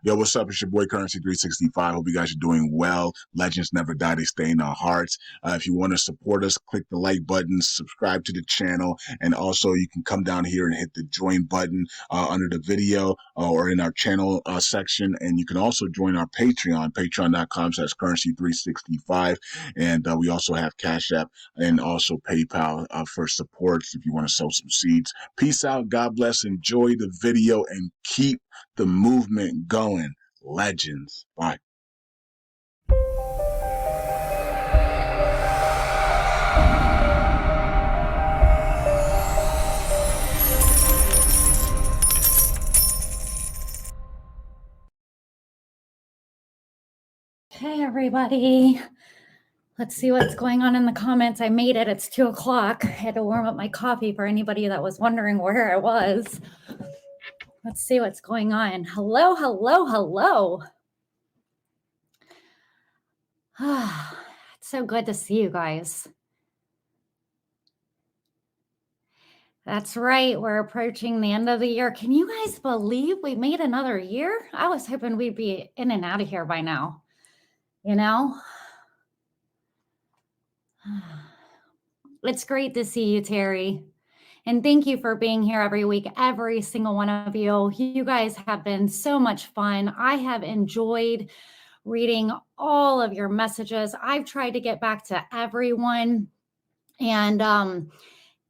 Yo, what's up? It's your boy Currency 365. Hope you guys are doing well. Legends never die, they stay in our hearts. If you want to support us, click the like button, subscribe to the channel, and also you can come down here and hit the join button under the video or in our channel section. And you can also join our Patreon, patreon.com/currency365. And we also have Cash App and also PayPal for support if you want to sow some seeds. Peace out. God bless. Enjoy the video and keep the movement going. Legends. Bye. Hey, everybody. Let's see what's going on in the comments. I made it. It's 2 o'clock. I had to warm up my coffee for anybody that was wondering where I was. Let's see what's going on. Hello, hello, hello. It's so good to see you guys. That's right. We're approaching the end of the year. Can you guys believe we made another year? I was hoping we'd be in and out of here by now. You know? It's great to see you, Terry. And thank you for being here every week, every single one of you. You guys have been so much fun. I have enjoyed reading all of your messages. I've tried to get back to everyone. And,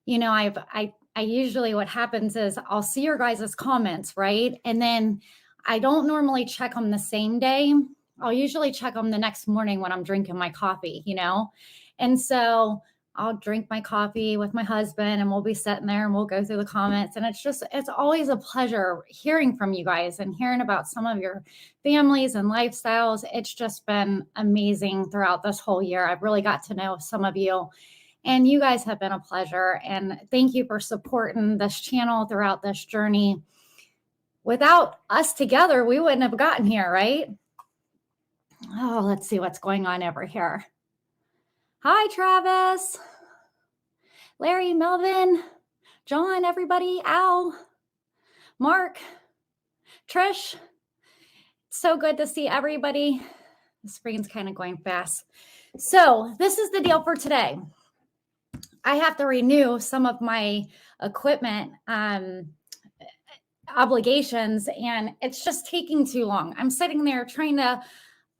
you know, I usually what happens is I'll see your guys' comments, right? And then I don't normally check them the same day. I'll usually check them the next morning when I'm drinking my coffee, you know? And so I'll drink my coffee with my husband and we'll be sitting there and we'll go through the comments. And it's always a pleasure hearing from you guys and hearing about some of your families and lifestyles. It's just been amazing throughout this whole year. I've really got to know some of you and you guys have been a pleasure. And thank you for supporting this channel throughout this journey. Without us together, we wouldn't have gotten here, right? Oh, let's see what's going on over here. Hi, Travis, Larry, Melvin, John, everybody, Al, Mark, Trish. So good to see everybody. The screen's kind of going fast. So this is the deal for today. I have to renew some of my equipment obligations, and it's just taking too long. I'm sitting there trying to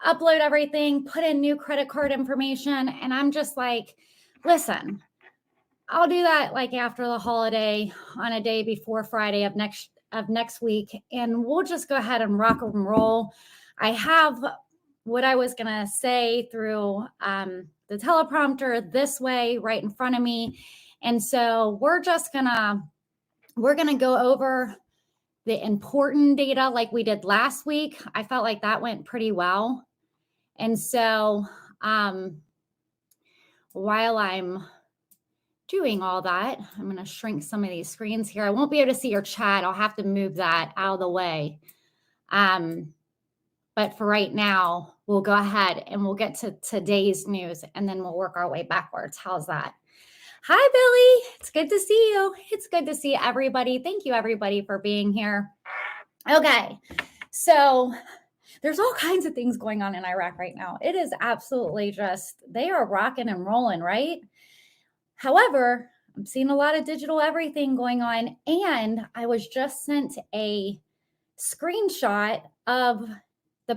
upload everything, put in new credit card information. And I'm just like, listen, I'll do that like after the holiday on a day before Friday of next week. And we'll just go ahead and rock and roll. I have what I was going to say through the teleprompter this way right in front of me. And so we're going to go over the important data like we did last week. I felt like that went pretty well. And so while I'm doing all that, I'm going to shrink some of these screens here. I won't be able to see your chat. I'll have to move that out of the way. But for right now, we'll go ahead and we'll get to today's news and then we'll work our way backwards. How's that? Hi, Billy. It's good to see you. It's good to see everybody. Thank you, everybody, for being here. Okay, so there's all kinds of things going on in Iraq right now. It is absolutely just, they are rocking and rolling, right? However, I'm seeing a lot of digital everything going on. And I was just sent a screenshot of the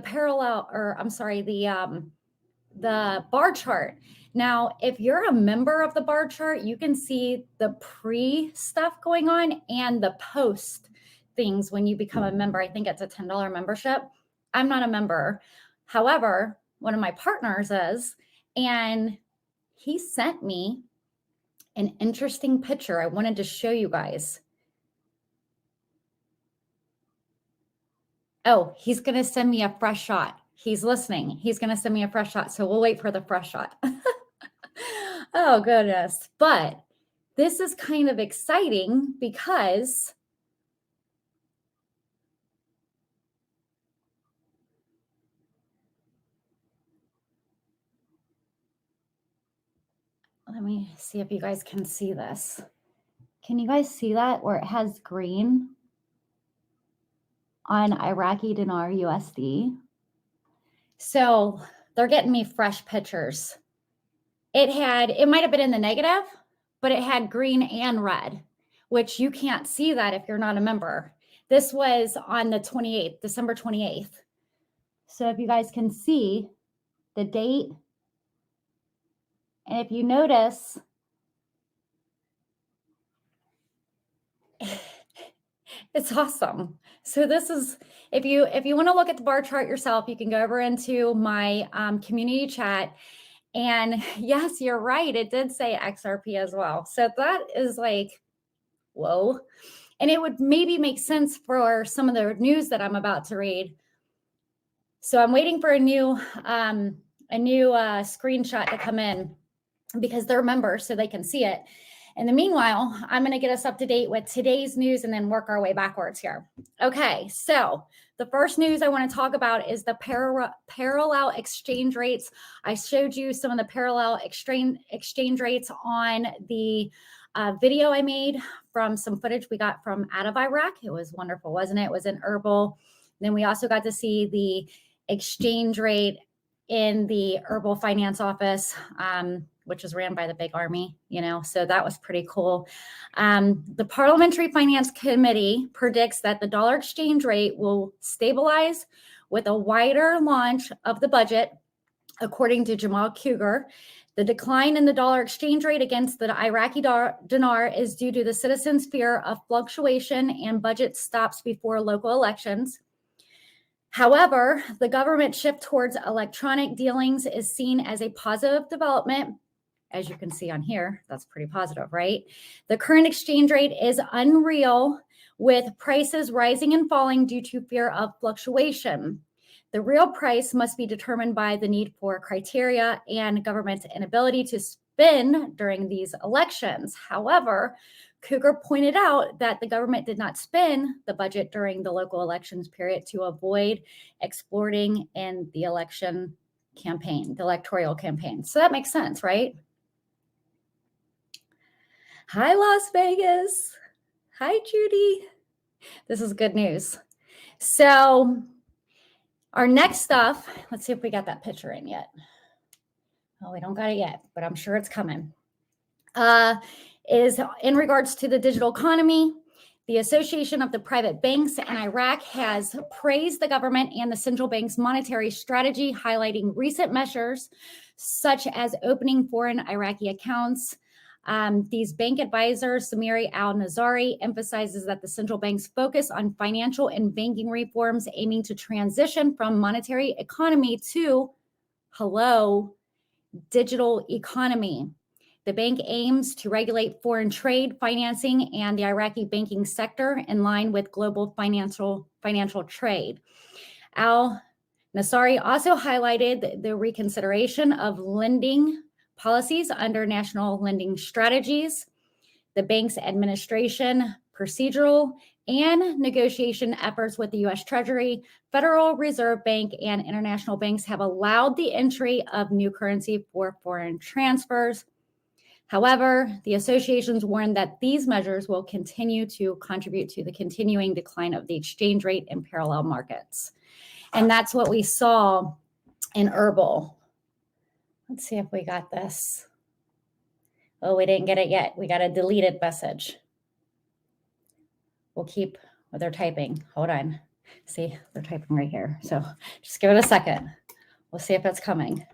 the bar chart. Now, if you're a member of the bar chart, you can see the pre stuff going on and the post things when you become a member. I think it's a $10 membership. I'm not a member. However, one of my partners is, and he sent me an interesting picture I wanted to show you guys. Oh, he's going to send me a fresh shot. He's listening. He's going to send me a fresh shot. So we'll wait for the fresh shot. Oh, goodness. But this is kind of exciting because let me see if you guys can see this. Can you guys see that where it has green on Iraqi Dinar USD. So they're getting me fresh pictures. It might have been in the negative, but it had green and red, which you can't see that if you're not a member. This was on the 28th, December 28th. So if you guys can see the date, and if you notice, it's awesome. So this is, if you want to look at the bar chart yourself, you can go over into my community chat. And yes, you're right. It did say XRP as well. So that is like, whoa. And it would maybe make sense for some of the news that I'm about to read. So I'm waiting for a new screenshot to come in because they're members so they can see it. In the meanwhile, I'm going to get us up to date with today's news and then work our way backwards here. Okay, so the first news I want to talk about is the parallel exchange rates. I showed you some of the parallel exchange rates on the video I made from some footage we got from out of Iraq. It was wonderful, wasn't it? It was in Herbal. Then we also got to see the exchange rate in the Herbal Finance Office, which is ran by the big army, so that was pretty cool. The Parliamentary Finance Committee predicts that the dollar exchange rate will stabilize with a wider launch of the budget, according to Jamal Cougar. The decline in the dollar exchange rate against the Iraqi dinar is due to the citizens' fear of fluctuation and budget stops before local elections. However, the government shift towards electronic dealings is seen as a positive development. As you can see on here, that's pretty positive, right? The current exchange rate is unreal, with prices rising and falling due to fear of fluctuation. The real price must be determined by the need for criteria and government's inability to spend during these elections. However, Cougar pointed out that the government did not spend the budget during the local elections period to avoid exploiting in the election campaign, the electoral campaign. So that makes sense, right? Hi, Las Vegas. Hi, Judy. This is good news. So our next stuff, let's see if we got that picture in yet. Oh, we don't got it yet, but I'm sure it's coming. Is in regards to the digital economy. The Association of the Private Banks in Iraq has praised the government and the central bank's monetary strategy, highlighting recent measures such as opening foreign Iraqi accounts. These bank advisors, Samiri Al-Nazari, emphasizes that the central bank's focus on financial and banking reforms aiming to transition from monetary economy to, digital economy. The bank aims to regulate foreign trade, financing, and the Iraqi banking sector in line with global financial trade. Al-Nasari also highlighted the reconsideration of lending policies under national lending strategies. The bank's administration, procedural, and negotiation efforts with the U.S. Treasury, Federal Reserve Bank, and international banks have allowed the entry of new currency for foreign transfers. However, the associations warn that these measures will continue to contribute to the continuing decline of the exchange rate in parallel markets. And that's what we saw in Herbal. Let's see if we got this. Oh, we didn't get it yet. We got a deleted message. We'll keep what they're typing. Hold on. See, they're typing right here. So just give it a second. We'll see if it's coming.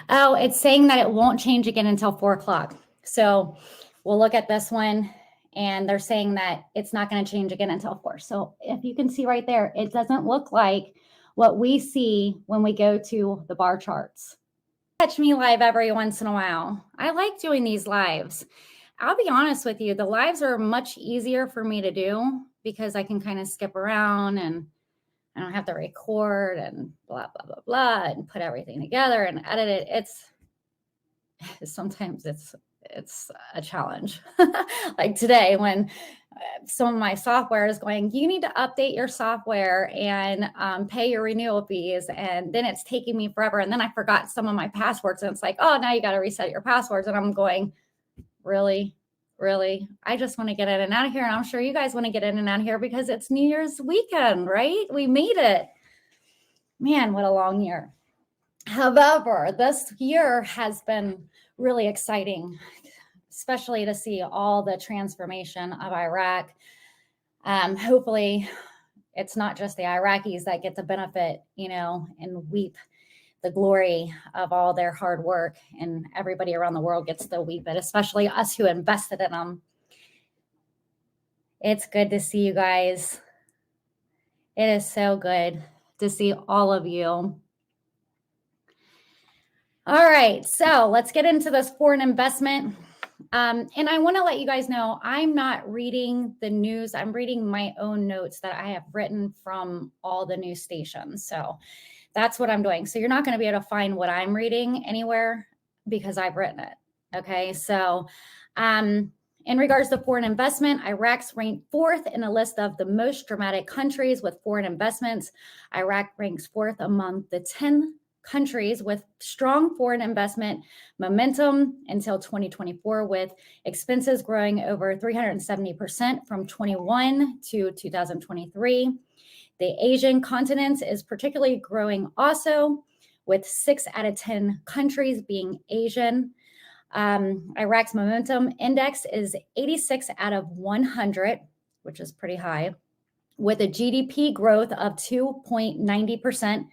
Oh, it's saying that it won't change again until 4 o'clock. So we'll look at this one, and they're saying that it's not going to change again until 4. So if you can see right there, it doesn't look like what we see when we go to the bar charts. Catch me live every once in a while. I like doing these lives. I'll be honest with you, the lives are much easier for me to do because I can kind of skip around and I don't have to record and blah, blah, blah, blah, and put everything together and edit it. Sometimes it's a challenge. Like today when some of my software is going, you need to update your software and pay your renewal fees. And then it's taking me forever. And then I forgot some of my passwords. And it's like, oh, now you got to reset your passwords. And I'm going, really? really. I just want to get in and out of here. And I'm sure you guys want to get in and out of here because it's New Year's weekend, right? We made it. Man, what a long year. However, this year has been really exciting, especially to see all the transformation of Iraq. Hopefully, it's not just the Iraqis that get to benefit, and weep the glory of all their hard work, and everybody around the world gets to weep it, especially us who invested in them. It's good to see you guys. It is so good to see all of you. All right, so let's get into this foreign investment. And I want to let you guys know, I'm not reading the news. I'm reading my own notes that I have written from all the news stations. So that's what I'm doing. So you're not going to be able to find what I'm reading anywhere because I've written it. Okay. So in regards to foreign investment, Iraq's ranked 4th in a list of the most dramatic countries with foreign investments. Iraq ranks 4th among the 10 countries with strong foreign investment momentum until 2024, with expenses growing over 370% from 21 to 2023. The Asian continent is particularly growing also, with 6 out of 10 countries being Asian. Iraq's momentum index is 86 out of 100, which is pretty high, with a GDP growth of 2.90%,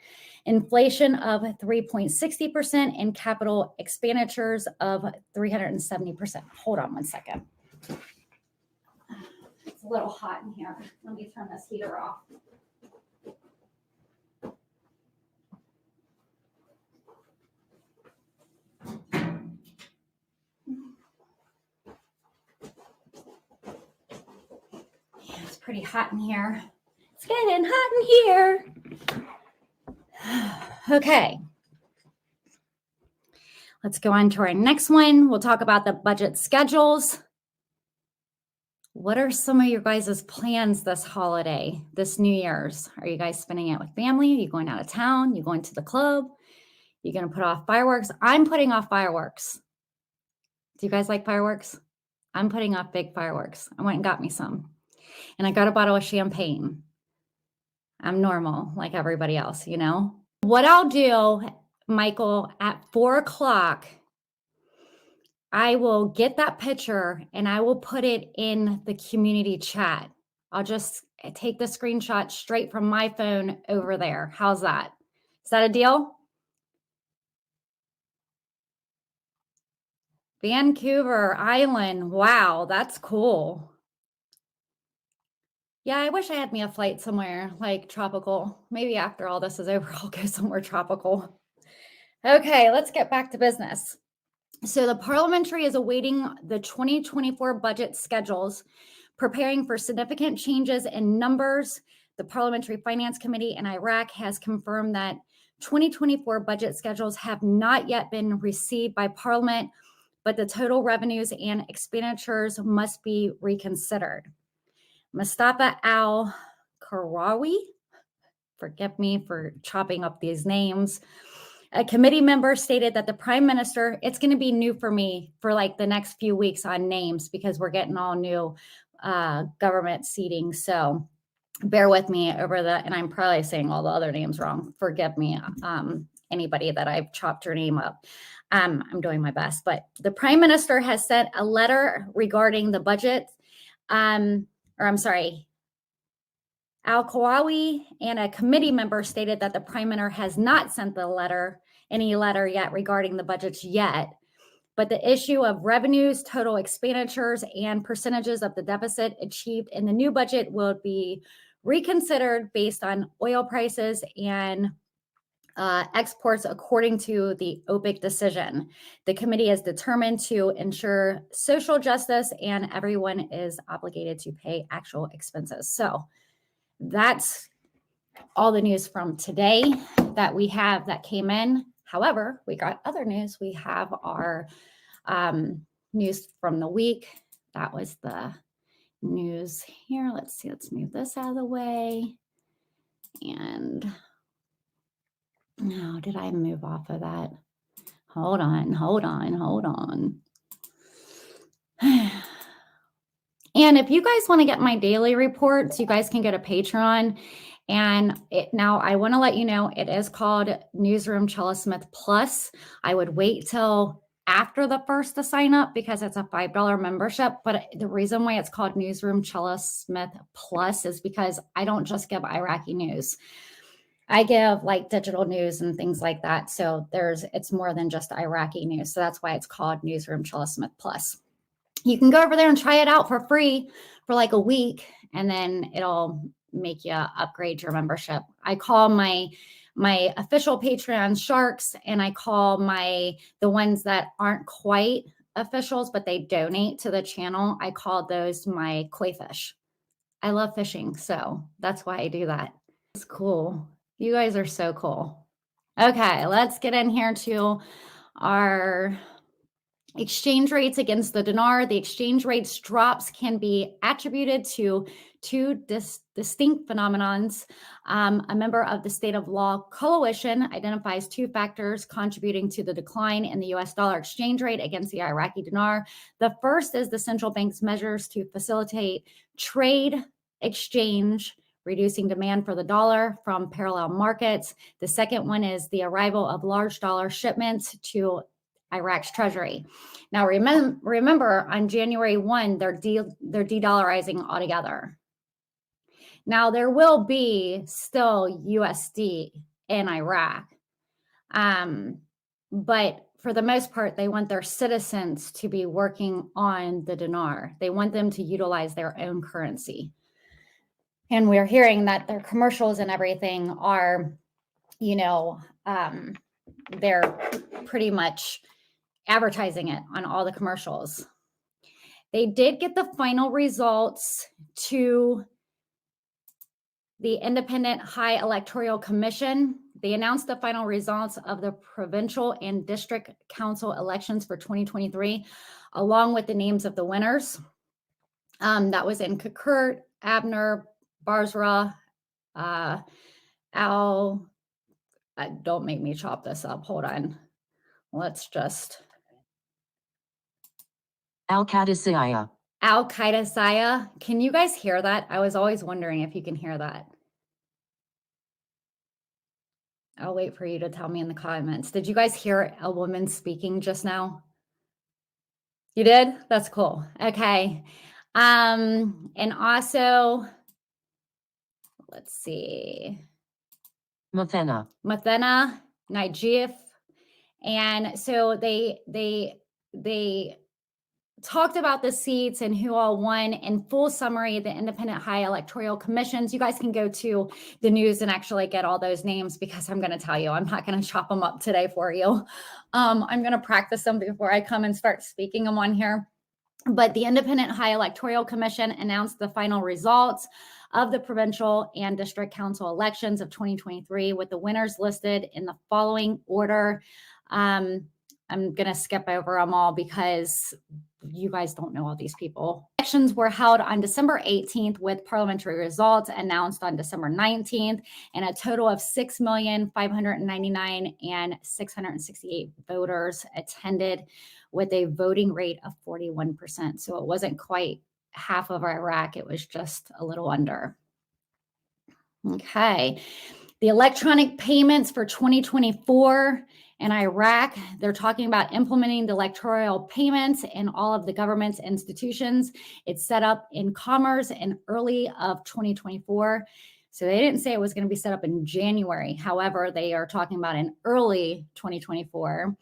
inflation of 3.60%, and capital expenditures of 370%. Hold on one second. It's a little hot in here. Let me turn this heater off. It's pretty hot in here. It's getting hot in here. Okay. Let's go on to our next one. We'll talk about the budget schedules. What are some of your guys' plans this holiday, this New Year's? Are you guys spending it with family? Are you going out of town? Are you going to the club? Are you going to put off fireworks? I'm putting off fireworks. Do you guys like fireworks? I'm putting off big fireworks. I went and got me some. And I got a bottle of champagne. I'm normal like everybody else, What I'll do, Michael, at 4:00, I will get that picture and I will put it in the community chat. I'll just take the screenshot straight from my phone over there. How's that? Is that a deal? Vancouver Island. Wow, that's cool. Yeah, I wish I had me a flight somewhere like tropical. Maybe after all this is over, I'll go somewhere tropical. Okay, let's get back to business. So the parliamentary is awaiting the 2024 budget schedules, preparing for significant changes in numbers. The Parliamentary Finance Committee in Iraq has confirmed that 2024 budget schedules have not yet been received by Parliament, but the total revenues and expenditures must be reconsidered. Mustafa al-Karawi, forgive me for chopping up these names, a committee member stated that the prime minister, it's going to be new for me for like the next few weeks on names because we're getting all new government seating. So bear with me and I'm probably saying all the other names wrong. Forgive me, anybody that I've chopped your name up. I'm doing my best. But the prime minister has sent a letter regarding the budget. Al-Kawawi and a committee member stated that the prime minister has not sent any letter yet regarding the budgets yet. But the issue of revenues, total expenditures, and percentages of the deficit achieved in the new budget will be reconsidered based on oil prices and exports according to the OPEC decision. The committee is determined to ensure social justice and everyone is obligated to pay actual expenses. So that's all the news from today that we have that came in. However, we got other news. We have our news from the week. That was the news here. Let's see. Let's move this out of the way. And no, did I move off of that? Hold on. And if you guys want to get my daily reports, you guys can go to Patreon. And now I want to let you know it is called Newsroom Chella Smith Plus. I would wait till after the first to sign up because it's a $5 membership. But the reason why it's called Newsroom Chella Smith Plus is because I don't just give Iraqi news. I give like digital news and things like that. So it's more than just Iraqi news. So that's why it's called Newsroom Chella Smith Plus. You can go over there and try it out for free for like a week, and then it'll make you upgrade your membership. I call my official Patreon sharks, and I call the ones that aren't quite officials, but they donate to the channel. I call those my koi fish. I love fishing, so that's why I do that. It's cool. You guys are so cool. Okay, let's get in here to our exchange rates against the dinar. The exchange rates drops can be attributed to two distinct phenomenons. A member of the State of Law Coalition identifies two factors contributing to the decline in the US dollar exchange rate against the Iraqi dinar. The first is the central bank's measures to facilitate trade exchange, reducing demand for the dollar from parallel markets. The second one is the arrival of large dollar shipments to Iraq's treasury. Now, remember on January 1, they're de-dollarizing altogether. Now, there will be still USD in Iraq, but for the most part, they want their citizens to be working on the dinar. They want them to utilize their own currency. And we're hearing that their commercials and everything are, they're pretty much advertising it on all the commercials. They did get the final results to the Independent High Electoral Commission. They announced the final results of the provincial and district council elections for 2023, along with the names of the winners. That was in Kakurt, Abner, Basra, don't make me chop this up. Hold on. Let's just. Al-Qadisiyah. Al-Qadisiyah. Can you guys hear that? I was always wondering if you can hear that. I'll wait for you to tell me in the comments. Did you guys hear a woman speaking just now? You did? That's cool. Okay. And also, let's see. Muthena, Najif. And so they talked about the seats and who all won in full summary, the Independent High Electoral Commissions. You guys can go to the news and actually get all those names, because I'm going to tell you, I'm not going to chop them up today for you. I'm going to practice them before I come and start speaking them on here. But the Independent High Electoral Commission announced the final results of the provincial and district council elections of 2023, with the winners listed in the following order. I'm going to skip over them all because you guys don't know all these people. Elections were held on December 18th, with parliamentary results announced on December 19th, and a total of 6,599,668 voters attended, with a voting rate of 41%. So it wasn't quite half of Iraq. It was just a little under. Okay. The electronic payments for 2024 in Iraq, they're talking about implementing the electoral payments in all of the government's institutions. It's set up in Commerce in early of 2024. So they didn't say it was going to be set up in January. However, they are talking about in early 2024.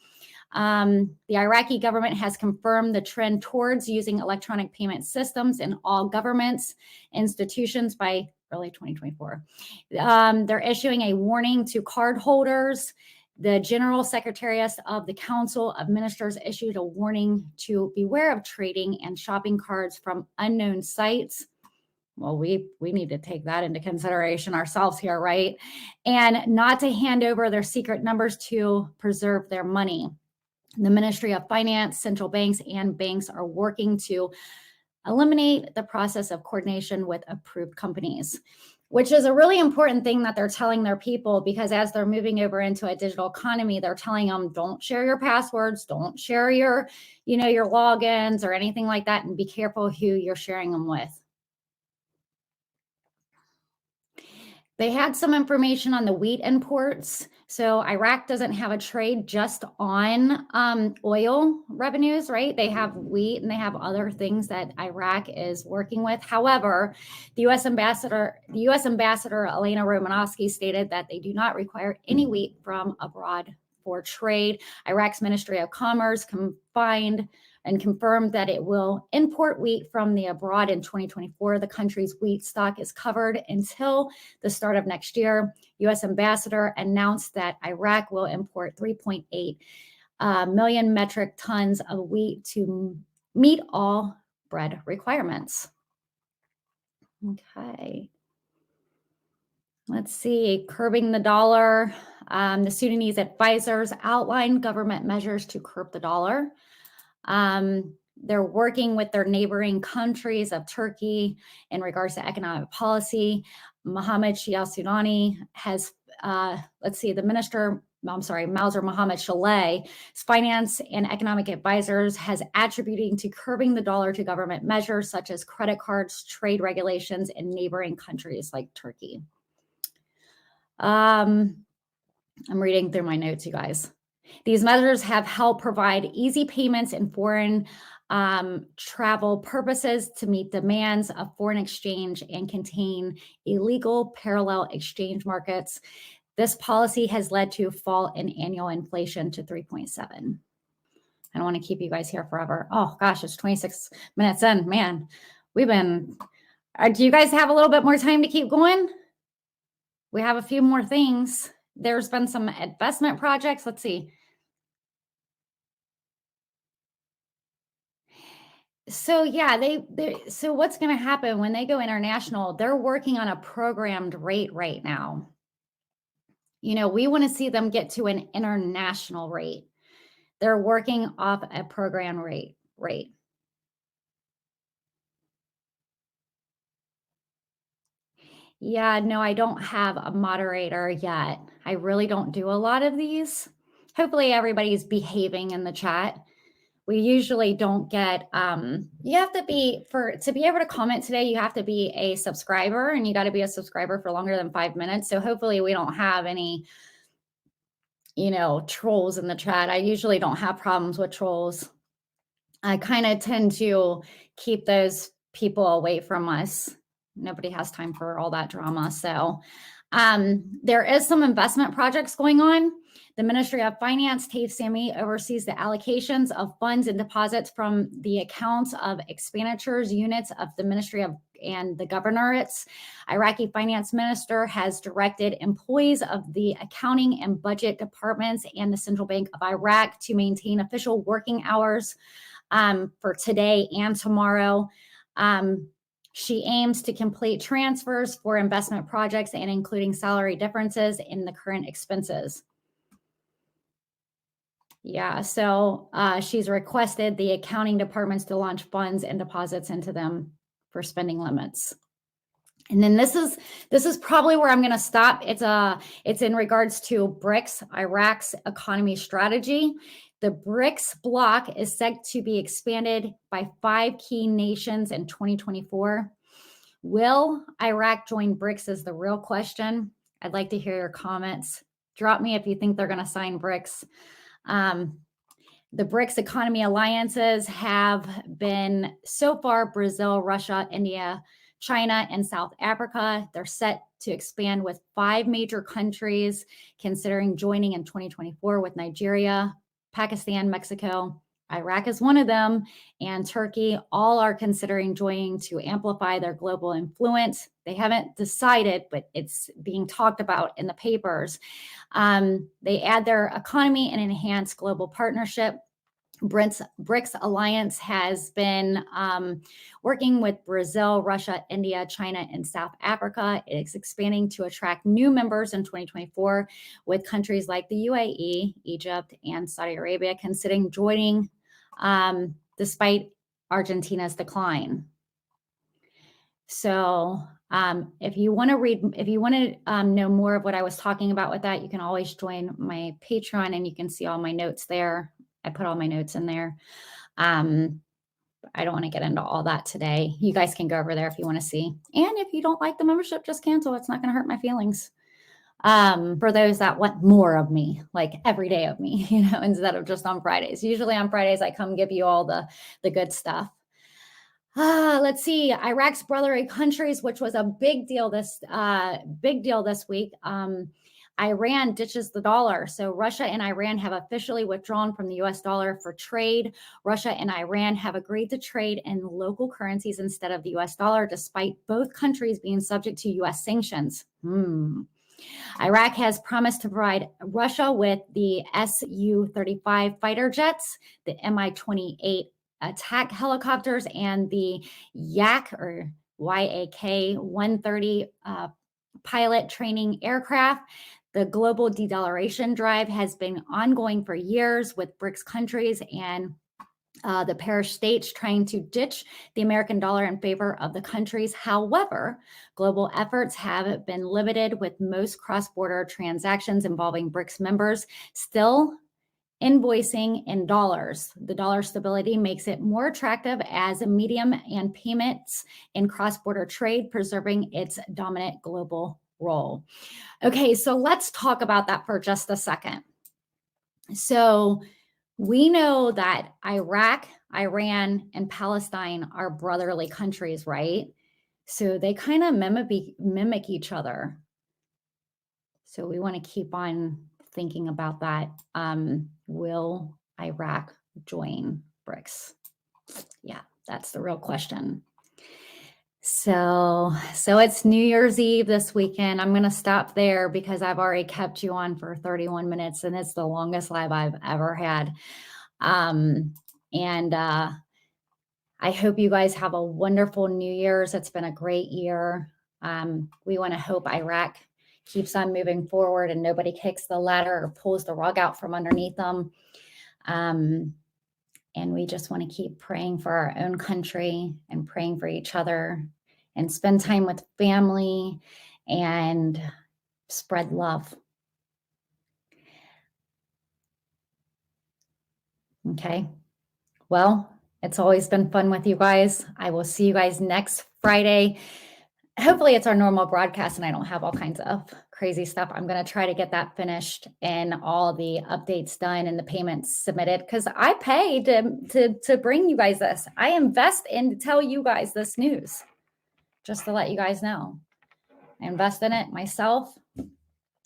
The Iraqi government has confirmed the trend towards using electronic payment systems in all government's institutions by early 2024. They're issuing a warning to cardholders. The General Secretariat of the Council of Ministers issued a warning to beware of trading and shopping cards from unknown sites. Well, we need to take that into consideration ourselves here, right? And not to hand over their secret numbers to preserve their money. The Ministry of Finance, central banks, and banks are working to eliminate the process of coordination with approved companies. which is a really important thing that they're telling their people, because as they're moving over into a digital economy, they're telling them, don't share your passwords, don't share your, your logins or anything like that, and be careful who you're sharing them with. They had some information on the wheat imports. So Iraq doesn't have a trade just on oil revenues, right? They have wheat and they have other things that Iraq is working with. However, the U.S. ambassador Elena Romanowski stated that they do not require any wheat from abroad for trade. Iraq's Ministry of Commerce confirmed that it will import wheat from the abroad in 2024. The country's wheat stock is covered until the start of next year. U.S. ambassador announced that Iraq will import 3.8 million metric tons of wheat to meet all bread requirements. Okay. Let's see, curbing the dollar. The Sudanese advisors outlined government measures to curb the dollar. They're working with their neighboring countries of Turkey in regards to economic policy. Mohammed Shia Sudani has, Mauser Mohammed Chella, finance and economic advisors, has attributing to curbing the dollar to government measures such as credit cards, trade regulations in neighboring countries like Turkey. I'm reading through my notes, you guys. These measures have helped provide easy payments in foreign travel purposes to meet demands of foreign exchange and contain illegal parallel exchange markets. This policy has led to a fall in annual inflation to 3.7. I don't want to keep you guys here forever. Oh gosh, it's 26 minutes in. Man, do you guys have a little bit more time to keep going? We have a few more things. There's been some investment projects. Let's see. So yeah, so what's going to happen when they go international? They're working on a programmed rate right now. We want to see them get to an international rate. They're working off a program rate. Yeah, no, I don't have a moderator yet. I really don't do a lot of these. Hopefully everybody's behaving in the chat. We usually don't get, you have to to be able to comment today, you have to be a subscriber, and you got to be a subscriber for longer than 5 minutes. So hopefully we don't have any, trolls in the chat. I usually don't have problems with trolls. I kind of tend to keep those people away from us. Nobody has time for all that drama. So there is some investment projects going on. The Ministry of Finance, Taif Sami, oversees the allocations of funds and deposits from the accounts of expenditures units of the Ministry of and the governorates. Iraqi finance minister has directed employees of the accounting and budget departments and the Central Bank of Iraq to maintain official working hours for today and tomorrow. She aims to complete transfers for investment projects and including salary differences in the current expenses. Yeah, so she's requested the accounting departments to launch funds and deposits into them for spending limits. And then this is probably where I'm going to stop. It's in regards to BRICS, Iraq's economy strategy. The BRICS bloc is set to be expanded by 5 key nations in 2024. Will Iraq join BRICS is the real question. I'd like to hear your comments. Drop me if you think they're going to sign BRICS. The BRICS economy alliances have been so far Brazil, Russia, India, China, and South Africa. They're set to expand with 5 major countries considering joining in 2024 with Nigeria, Pakistan, Mexico. Iraq is one of them, and Turkey. All are considering joining to amplify their global influence. They haven't decided, but it's being talked about in the papers. They add their economy and enhance global partnership. BRICS Alliance has been working with Brazil, Russia, India, China, and South Africa. It's expanding to attract new members in 2024 with countries like the UAE, Egypt, and Saudi Arabia considering joining despite Argentina's decline. So If you want to know more of what I was talking about with that, you can always join my Patreon and you can see all my notes there. I put all my notes in there. I don't want to get into all that today. You guys can go over there if you want to see. And if you don't like the membership, just cancel. It's not going to hurt my feelings. For those that want more of me, like every day of me, instead of just on Fridays. Usually on Fridays, I come give you all the good stuff. Let's see. Iraq's brotherly countries, which was a big deal this week. Iran ditches the dollar. So Russia and Iran have officially withdrawn from the US dollar for trade. Russia and Iran have agreed to trade in local currencies instead of the US dollar, despite both countries being subject to US sanctions. Iraq has promised to provide Russia with the Su-35 fighter jets, the Mi-28 attack helicopters, and the Yak or Yak-130 pilot training aircraft. The global de-dollarization drive has been ongoing for years with BRICS countries and the parish states trying to ditch the American dollar in favor of the countries. However, global efforts have been limited, with most cross-border transactions involving BRICS members still invoicing in dollars. The dollar stability makes it more attractive as a medium and payments in cross-border trade, preserving its dominant global role. Okay, so let's talk about that for just a second. So we know that Iraq, Iran, and Palestine are brotherly countries, right? So they kind of mimic each other. So we want to keep on thinking about that. Will Iraq join BRICS? Yeah, that's the real question. So it's New Year's Eve this weekend. I'm going to stop there because I've already kept you on for 31 minutes and it's the longest live I've ever had. I hope you guys have a wonderful New Year's. It's been a great year. We want to hope Iraq keeps on moving forward and nobody kicks the ladder or pulls the rug out from underneath them. And we just want to keep praying for our own country and praying for each other and spend time with family and spread love. Okay. Well, it's always been fun with you guys. I will see you guys next Friday. Hopefully it's our normal broadcast and I don't have all kinds of crazy stuff. I'm going to try to get that finished and all the updates done and the payments submitted because I pay to bring you guys this. I invest in to tell you guys this news, just to let you guys know. I invest in it myself.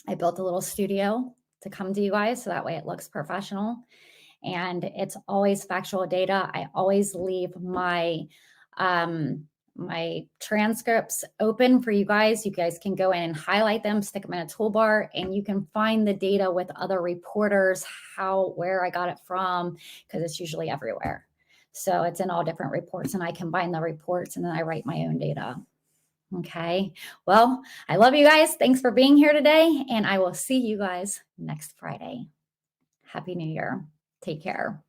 I built a little studio to come to you guys so that way it looks professional. And it's always factual data. I always leave my my transcripts open for you guys. You guys can go in and highlight them, stick them in a toolbar, and you can find the data with other reporters, where I got it from, because it's usually everywhere. So it's in all different reports, and I combine the reports, and then I write my own data. Okay. Well, I love you guys. Thanks for being here today, and I will see you guys next Friday. Happy New Year. Take care.